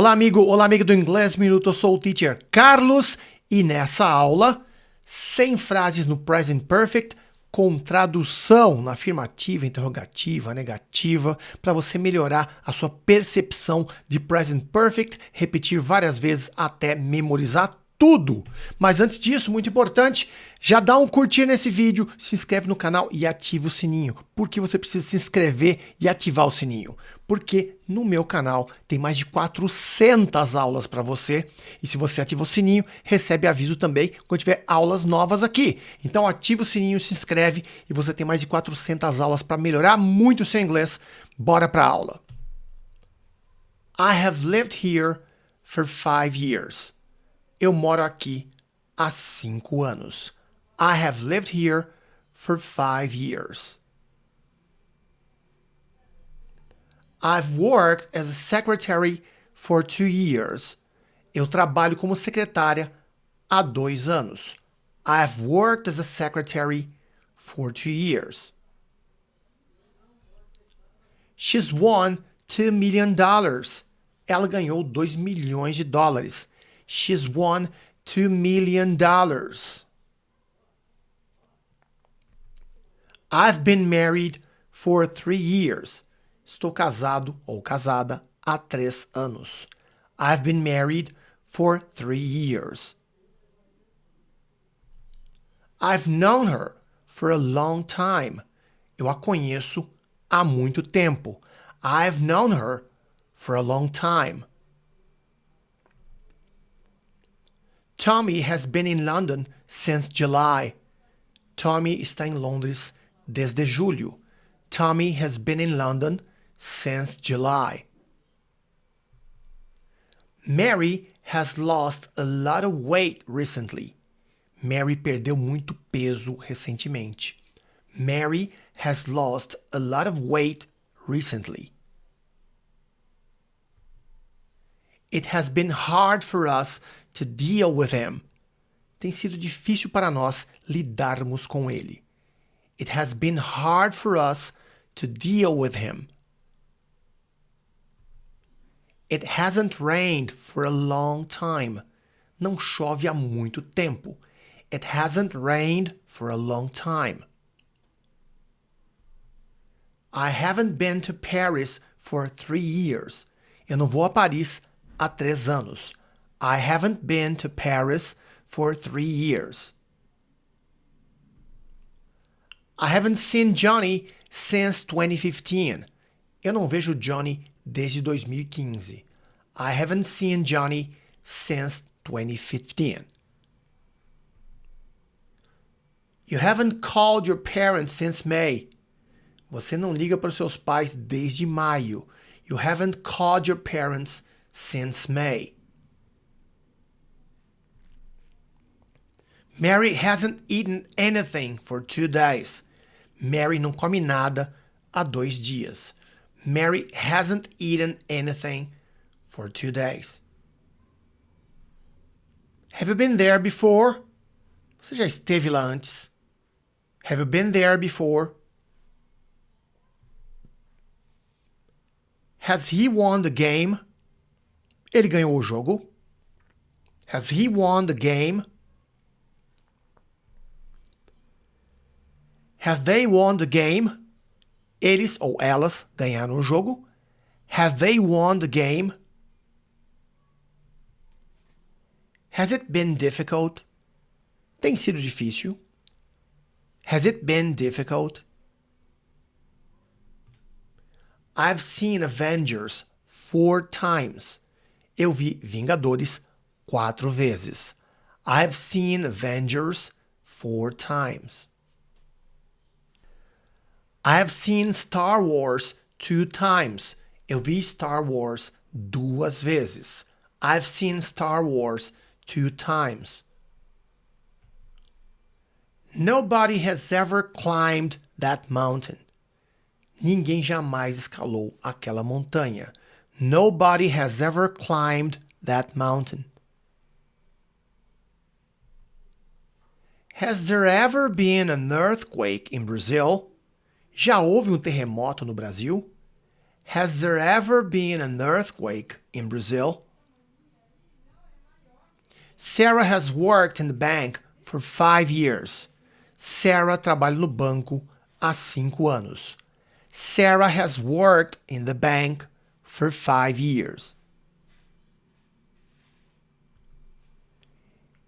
Olá amigo do Inglês Minuto, eu sou o teacher Carlos e nessa aula, 100 frases no present perfect com tradução na afirmativa, interrogativa, negativa, para você melhorar a sua percepção de present perfect, repetir várias vezes até memorizar tudo. Mas antes disso, muito importante, já dá um curtir nesse vídeo, se inscreve no canal e ativa o sininho. Por que você precisa se inscrever e ativar o sininho? Porque no meu canal tem mais de 400 aulas para você e se você ativa o sininho, recebe aviso também quando tiver aulas novas aqui. Então ativa o sininho, se inscreve e você tem mais de 400 aulas para melhorar muito o seu inglês. Bora para a aula. I have lived here for 5 years. Eu moro aqui há 5 anos. I have lived here for 5 years. I've worked as a secretary for 2 years. Eu trabalho como secretária há 2 anos. I've worked as a secretary for 2 years. She's won $2 million. Ela ganhou 2 milhões de dólares. She's won $2 million. I've been married for 3 years. Estou casado ou casada há 3 anos. I've been married for 3 years. I've known her for a long time. Eu a conheço há muito tempo. I've known her for a long time. Tommy has been in London since July. Tommy está em Londres desde julho. Tommy has been in London since July. Mary has lost a lot of weight recently. Mary perdeu muito peso recentemente. Mary has lost a lot of weight recently. It has been hard for us to deal with him. Tem sido difícil para nós lidarmos com ele. It has been hard for us to deal with him. It hasn't rained for a long time. Não chove há muito tempo. It hasn't rained for a long time. I haven't been to Paris for 3 years. Eu não vou a Paris há 3 anos. I haven't been to Paris for 3 years. I haven't seen Johnny since 2015. Eu não vejo Johnny desde 2015. I haven't seen Johnny since 2015. You haven't called your parents since May. Você não liga para os seus pais desde maio. You haven't called your parents since May. Mary hasn't eaten anything for 2 days. Mary não come nada há 2 dias. Mary hasn't eaten anything for 2 days. Have you been there before? Você já esteve lá antes? Have you been there before? Has he won the game? Ele ganhou o jogo? Has he won the game? Have they won the game? Eles ou elas ganharam o jogo. Have they won the game? Has it been difficult? Tem sido difícil. Has it been difficult? I've seen Avengers 4 times. Eu vi Vingadores 4 vezes. I've seen Avengers 4 times. I have seen Star Wars 2 times. Eu vi Star Wars 2 vezes. I've seen Star Wars 2 times. Nobody has ever climbed that mountain. Ninguém jamais escalou aquela montanha. Nobody has ever climbed that mountain. Has there ever been an earthquake in Brazil? Já houve terremoto no Brasil? Has there ever been an earthquake in Brazil? Sarah has worked in the bank for 5 years. Sarah trabalha no banco há 5 anos. Sarah has worked in the bank for 5 years.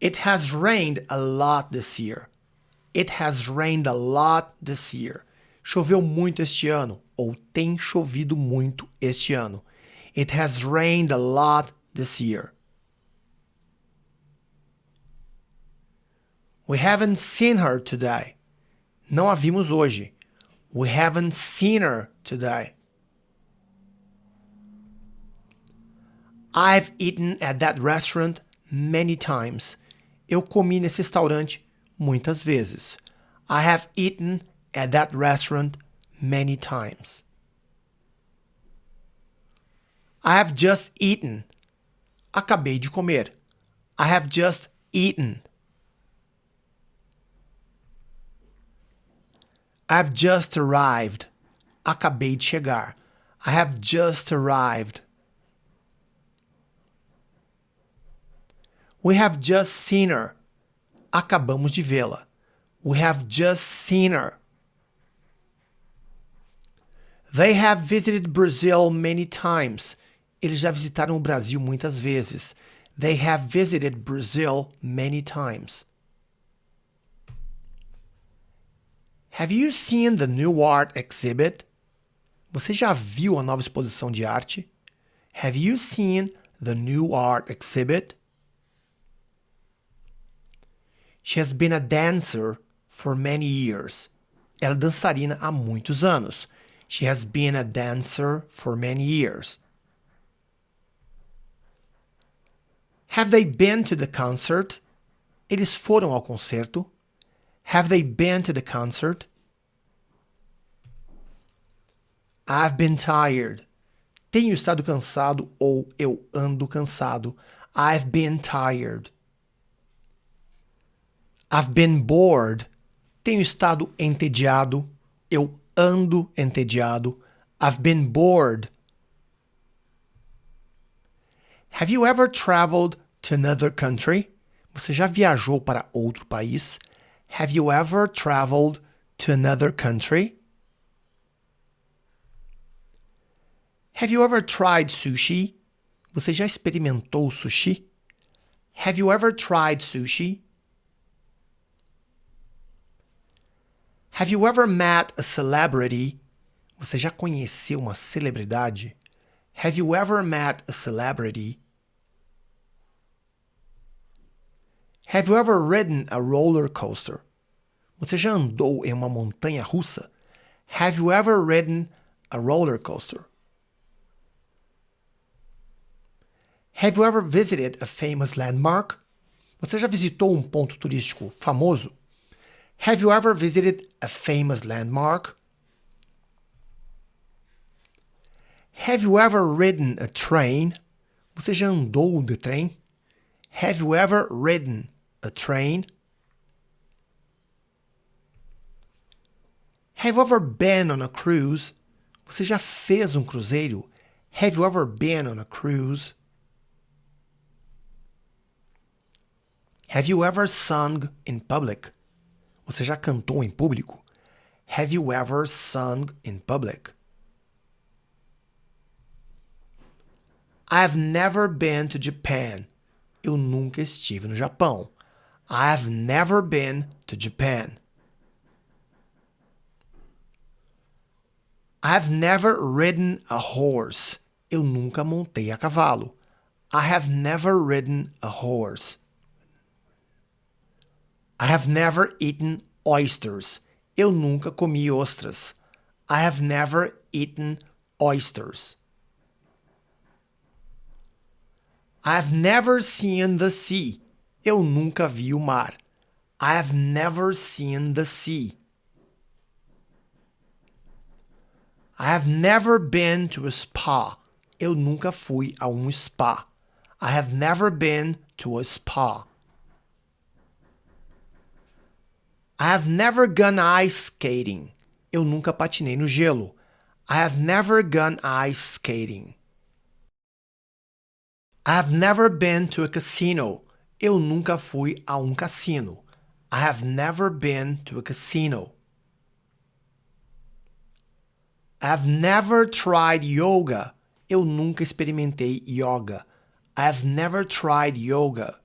It has rained a lot this year. It has rained a lot this year. Choveu muito este ano, ou tem chovido muito este ano. It has rained a lot this year. We haven't seen her today. Não a vimos hoje. We haven't seen her today. I've eaten at that restaurant many times. Eu comi nesse restaurante muitas vezes. I have eaten at that restaurant many times. I have just eaten. Acabei de comer. I have just eaten. I've just arrived. Acabei de chegar. I have just arrived. We have just seen her. Acabamos de vê-la. We have just seen her. They have visited Brazil many times. Eles já visitaram o Brasil muitas vezes. They have visited Brazil many times. Have you seen the new art exhibit? Você já viu a nova exposição de arte? Have you seen the new art exhibit? She has been a dancer for many years. Ela é dançarina há muitos anos. She has been a dancer for many years. Have they been to the concert? Eles foram ao concerto? Have they been to the concert? I've been tired. Tenho estado cansado ou eu ando cansado. I've been tired. I've been bored. Tenho estado entediado. Eu ando entediado. I've been bored. Have you ever traveled to another country? Você já viajou para outro país? Have you ever traveled to another country? Have you ever tried sushi? Você já experimentou sushi? Have you ever tried sushi? Have you ever met a celebrity? Você já conheceu uma celebridade? Have you ever met a celebrity? Have you ever ridden a roller coaster? Você já andou em uma montanha-russa? Have you ever ridden a roller coaster? Have you ever visited a famous landmark? Você já visitou um ponto turístico famoso? Have you ever visited a famous landmark? Have you ever ridden a train? Você já andou de trem? Have you ever ridden a train? Have you ever been on a cruise? Você já fez um cruzeiro? Have you ever been on a cruise? Have you ever sung in public? Você já cantou em público? Have you ever sung in public? I've never been to Japan. Eu nunca estive no Japão. I've never been to Japan. I've never ridden a horse. Eu nunca montei a cavalo. I have never ridden a horse. I have never eaten oysters. Eu nunca comi ostras. I have never eaten oysters. I have never seen the sea. Eu nunca vi o mar. I have never seen the sea. I have never been to a spa. Eu nunca fui a um spa. I have never been to a spa. I have never gone ice skating. Eu nunca patinei no gelo. I have never gone ice skating. I have never been to a casino. Eu nunca fui a um cassino. I have never been to a casino. I've never tried yoga. Eu nunca experimentei yoga. I've never tried yoga.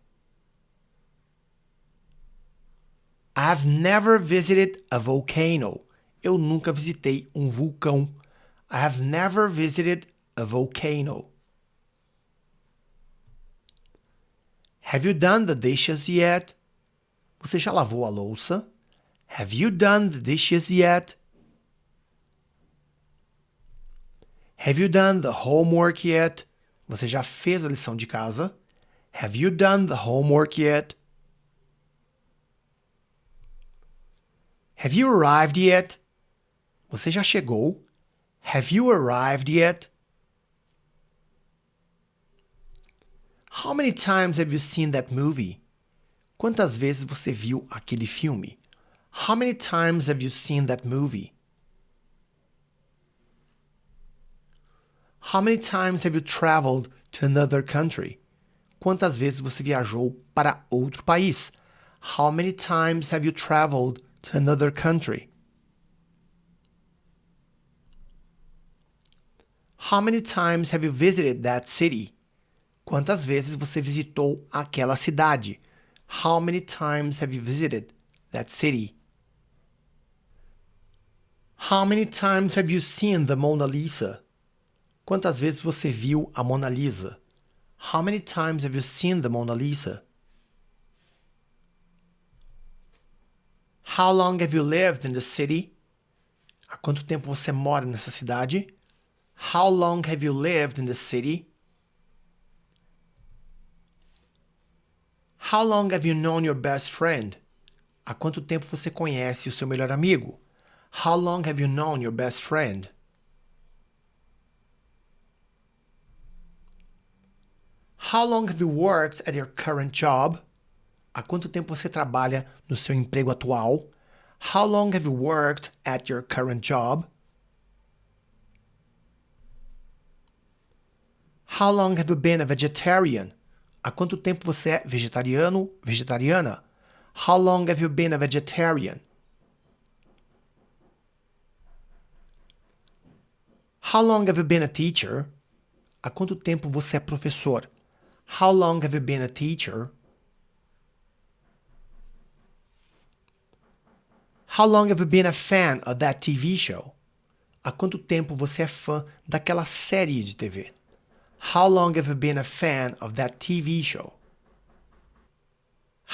I've never visited a volcano. Eu nunca visitei um vulcão. I have never visited a volcano. Have you done the dishes yet? Você já lavou a louça? Have you done the dishes yet? Have you done the homework yet? Você já fez a lição de casa? Have you done the homework yet? Have you arrived yet? Você já chegou? Have you arrived yet? How many times have you seen that movie? Quantas vezes você viu aquele filme? How many times have you seen that movie? How many times have you traveled to another country? Quantas vezes você viajou para outro país? How many times have you traveled to another country? How many times have you visited that city? Quantas vezes você visitou aquela cidade? How many times have you visited that city? How many times have you seen the Mona Lisa? Quantas vezes você viu a Mona Lisa? How many times have you seen the Mona Lisa? How long have you lived in the city? Há quanto tempo você mora nessa cidade? How long have you lived in the city? How long have you known your best friend? Há quanto tempo você conhece o seu melhor amigo? How long have you known your best friend? How long have you worked at your current job? Há quanto tempo você trabalha no seu emprego atual? How long have you worked at your current job? How long have you been a vegetarian? Há quanto tempo você é vegetariano, vegetariana? How long have you been a vegetarian? How long have you been a teacher? Há quanto tempo você é professor? How long have you been a teacher? How long have you been a fan of that TV show? Há quanto tempo você é fã daquela série de TV? How long have you been a fan of that TV show?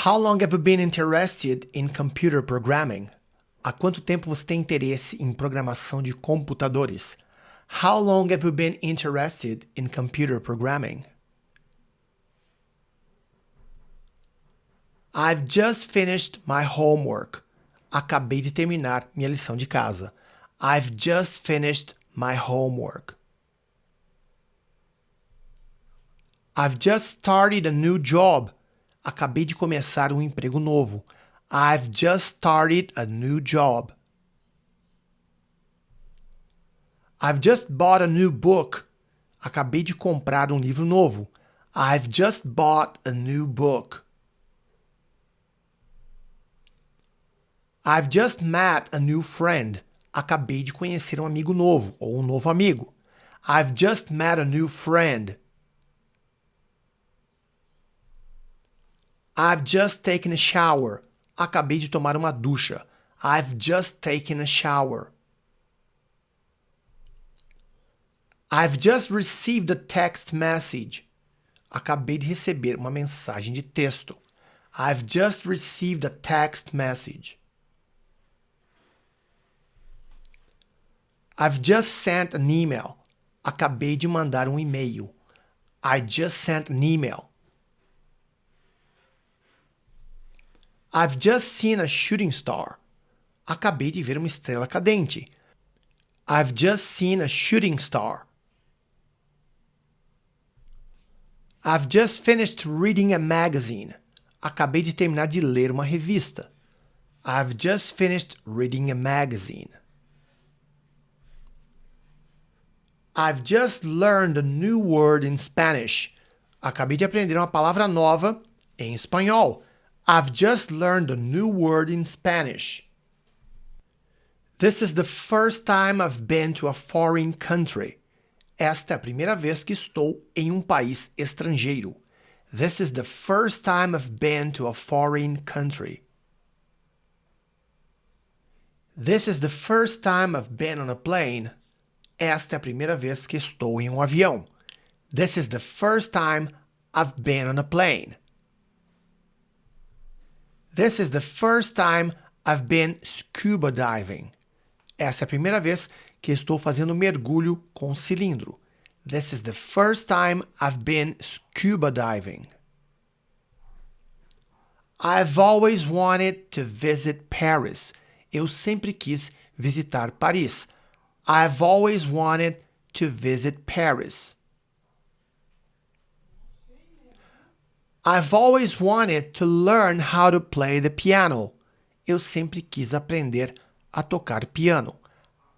How long have you been interested in computer programming? Há quanto tempo você tem interesse em programação de computadores? How long have you been interested in computer programming? I've just finished my homework. Acabei de terminar minha lição de casa. I've just finished my homework. I've just started a new job. Acabei de começar um emprego novo. I've just started a new job. I've just bought a new book. Acabei de comprar um livro novo. I've just bought a new book. I've just met a new friend. Acabei de conhecer um amigo novo ou um novo amigo. I've just met a new friend. I've just taken a shower. Acabei de tomar uma ducha. I've just taken a shower. I've just received a text message. Acabei de receber uma mensagem de texto. I've just received a text message. I've just sent an email. Acabei de mandar um e-mail. I just sent an email. I've just seen a shooting star. Acabei de ver uma estrela cadente. I've just seen a shooting star. I've just finished reading a magazine. Acabei de terminar de ler uma revista. I've just finished reading a magazine. I've just learned a new word in Spanish. Acabei de aprender uma palavra nova Em espanhol, I've just learned a new word in Spanish. This is the first time I've been to a foreign country. Esta é a primeira vez que estou em um país estrangeiro. This is the first time I've been to a foreign country. This is the first time I've been on a plane. Esta é a primeira vez que estou em um avião. This is the first time I've been on a plane. This is the first time I've been scuba diving. Essa é a primeira vez que estou fazendo mergulho com cilindro. This is the first time I've been scuba diving. I've always wanted to visit Paris. Eu sempre quis visitar Paris. I've always wanted to visit Paris. I've always wanted to learn how to play the piano. Eu sempre quis aprender a tocar piano.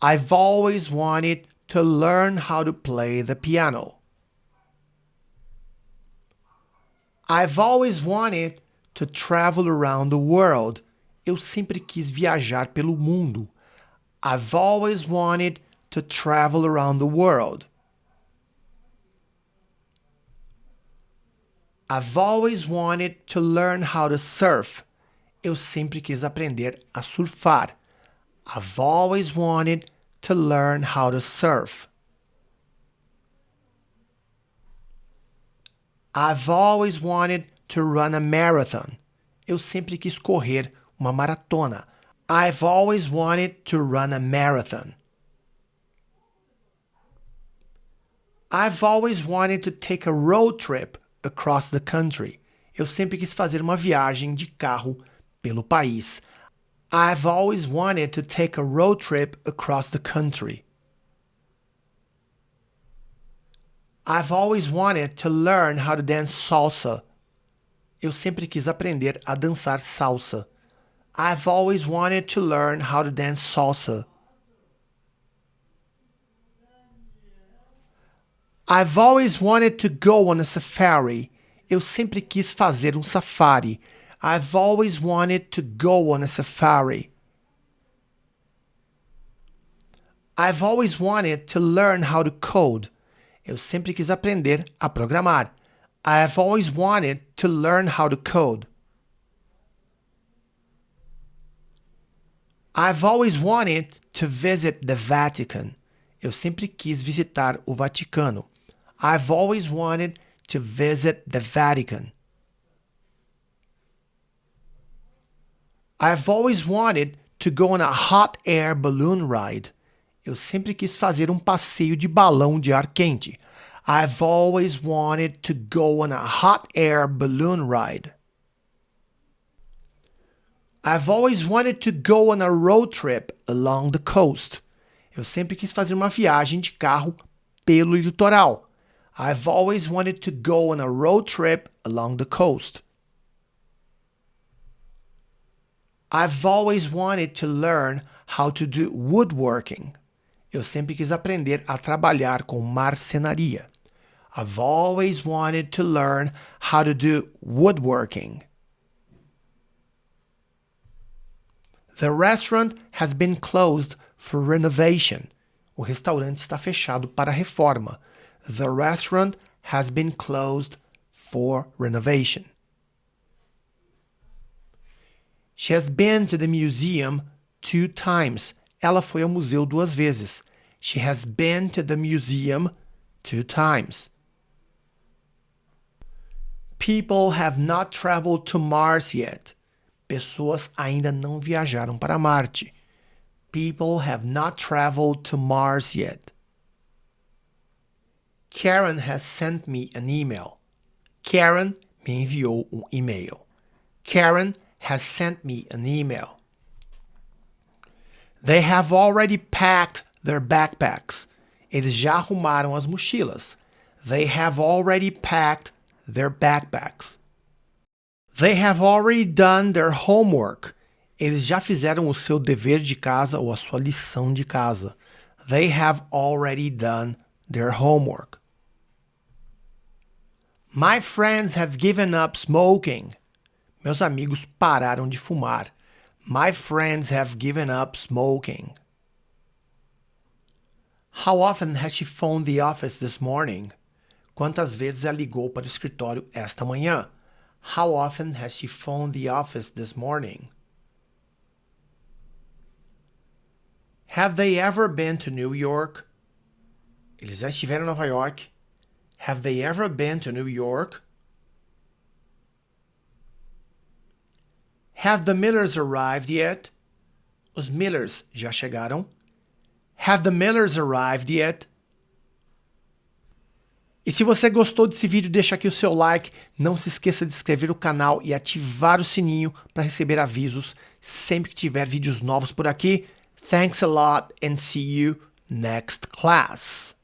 I've always wanted to learn how to play the piano. I've always wanted to travel around the world. Eu sempre quis viajar pelo mundo. I've always wanted to travel around the world. I've always wanted to learn how to surf. Eu sempre quis aprender a surfar. I've always wanted to learn how to surf. I've always wanted to run a marathon. Eu sempre quis correr uma maratona. I've always wanted to run a marathon. I've always wanted to take a road trip across the country. Eu sempre quis fazer uma viagem de carro pelo país. I've always wanted to take a road trip across the country. I've always wanted to learn how to dance salsa. Eu sempre quis aprender a dançar salsa. I've always wanted to learn how to dance salsa. I've always wanted to go on a safari. Eu sempre quis fazer um safari. I've always wanted to go on a safari. I've always wanted to learn how to code. Eu sempre quis aprender a programar. I've always wanted to learn how to code. I've always wanted to visit the Vatican. Eu sempre quis visitar o Vaticano. I've always wanted to visit the Vatican. I've always wanted to go on a hot air balloon ride. Eu sempre quis fazer um passeio de balão de ar quente. I've always wanted to go on a hot air balloon ride. I've always wanted to go on a road trip along the coast. Eu sempre quis fazer uma viagem de carro pelo litoral. I've always wanted to go on a road trip along the coast. I've always wanted to learn how to do woodworking. Eu sempre quis aprender a trabalhar com marcenaria. I've always wanted to learn how to do woodworking. The restaurant has been closed for renovation. O restaurante está fechado para reforma. The restaurant has been closed for renovation. She has been to the museum 2 times. Ela foi ao museu 2 vezes. She has been to the museum 2 times. People have not traveled to Mars yet. Pessoas ainda não viajaram para Marte. People have not traveled to Mars yet. Karen has sent me an email. Karen me enviou um e-mail. Karen has sent me an email. They have already packed their backpacks. Eles já arrumaram as mochilas. They have already packed their backpacks. They have already done their homework. Eles já fizeram o seu dever de casa ou a sua lição de casa. They have already done their homework. My friends have given up smoking. Meus amigos pararam de fumar. My friends have given up smoking. How often has she phoned the office this morning? Quantas vezes ela ligou para o escritório esta manhã? How often has she phoned the office this morning? Have they ever been to New York? Eles já estiveram em Nova York. Have they ever been to New York? Have the Millers arrived yet? Os Millers já chegaram? Have the Millers arrived yet? E se você gostou desse vídeo, deixa aqui o seu like. Não se esqueça de se inscrever no canal e ativar o sininho para receber avisos sempre que tiver vídeos novos por aqui. Thanks a lot and see you next class.